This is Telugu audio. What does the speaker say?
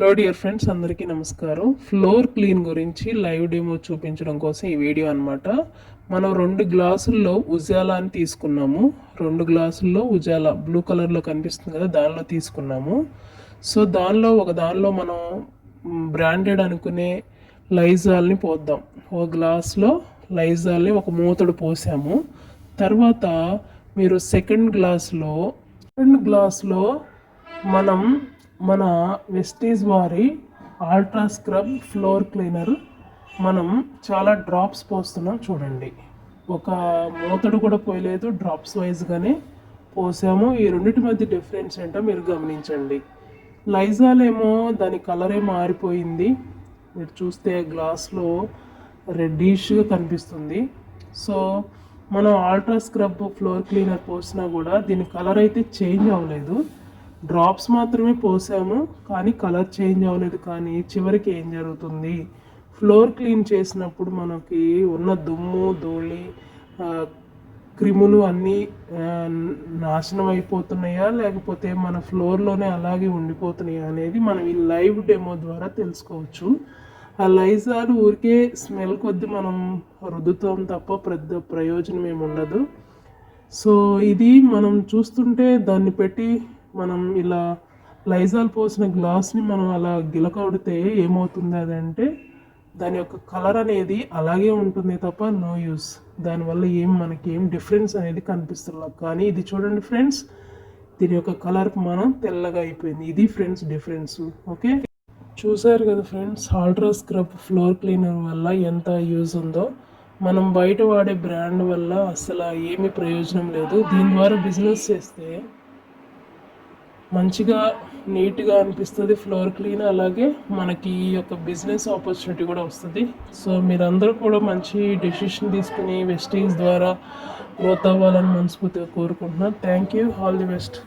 హలో డియర్ ఫ్రెండ్స్, అందరికీ నమస్కారం. ఫ్లోర్ క్లీన్ గురించి లైవ్ డెమో చూపించడం కోసం ఈ వీడియో అనమాట. మనం 2 గ్లాసుల్లో ఉజాలా అని తీసుకున్నాము. 2 గ్లాసుల్లో ఉజాలా బ్లూ కలర్లో కనిపిస్తుంది కదా, దానిలో తీసుకున్నాము. సో దానిలో మనం బ్రాండెడ్ అనుకునే లైజాల్ని పోద్దాం. ఒక గ్లాస్లో లైజాల్ని ఒక మూతడు పోసాము. తర్వాత మీరు సెకండ్ గ్లాస్లో మనం మన వెస్టీజ్ వారి అల్ట్రా స్క్రబ్ ఫ్లోర్ క్లీనర్ మనం చాలా డ్రాప్స్ పోస్తున్నాం చూడండి. ఒక మూతడు కూడా పోయలేదు, డ్రాప్స్ వైజ్గానే పోసాము. ఈ రెండింటి మధ్య డిఫరెన్స్ ఏంటో మీరు గమనించండి. లైజాల్ ఏమో దాని కలరే మారిపోయింది. మీరు చూస్తే గ్లాస్లో రెడ్డిష్గా కనిపిస్తుంది. సో మనం అల్ట్రా స్క్రబ్ ఫ్లోర్ క్లీనర్ పోసినా కూడా దీని కలర్ అయితే చేంజ్ అవ్వలేదు. డ్రాప్స్ మాత్రమే పోసాము, కానీ కలర్ చేంజ్ అవ్వలేదు. కానీ చివరికి ఏం జరుగుతుంది, ఫ్లోర్ క్లీన్ చేసినప్పుడు మనకి ఉన్న దుమ్ము ధూళి క్రిములు అన్నీ నాశనం అయిపోతున్నాయా లేకపోతే మన ఫ్లోర్లోనే అలాగే ఉండిపోతున్నాయా అనేది మనం ఈ లైవ్ డెమో ద్వారా తెలుసుకోవచ్చు. ఆ లైజాల్ ఊరికే స్మెల్ కొద్ది మనం రుద్దుతాం తప్ప పెద్ద ప్రయోజనం ఏమి ఉండదు. సో ఇది మనం చూస్తుంటే దాన్ని పెట్టి మనం ఇలా లైజాల్ పోసిన గ్లాస్ని మనం అలా గిలకడితే ఏమవుతుంది అదంటే దాని యొక్క కలర్ అనేది అలాగే ఉంటుంది తప్ప నో యూస్. దానివల్ల మనకి ఏం డిఫరెన్స్ అనేది కనిపిస్తుంది. కానీ ఇది చూడండి ఫ్రెండ్స్, దీని యొక్క కలర్ మనం తెల్లగా అయిపోయింది. ఇది ఫ్రెండ్స్ డిఫరెన్స్. ఓకే, చూసారు కదా friends, ultra scrub floor cleaner వల్ల ఎంత యూజ్ ఉందో. మనం బయట వాడే బ్రాండ్ వల్ల అసలు ఏమీ ప్రయోజనం లేదు. దీని ద్వారా బిజినెస్ చేస్తే మంచిగా నీట్గా అనిపిస్తుంది ఫ్లోర్ క్లీన్, అలాగే మనకి ఈ యొక్క బిజినెస్ ఆపర్చునిటీ కూడా వస్తుంది. సో మీరందరూ కూడా మంచి డెసిషన్ తీసుకుని వెస్టీజ్ ద్వారా గ్రోత్ అవ్వాలని మనస్ఫూర్తిగా కోరుకుంటున్నాను. Thank you, all the best.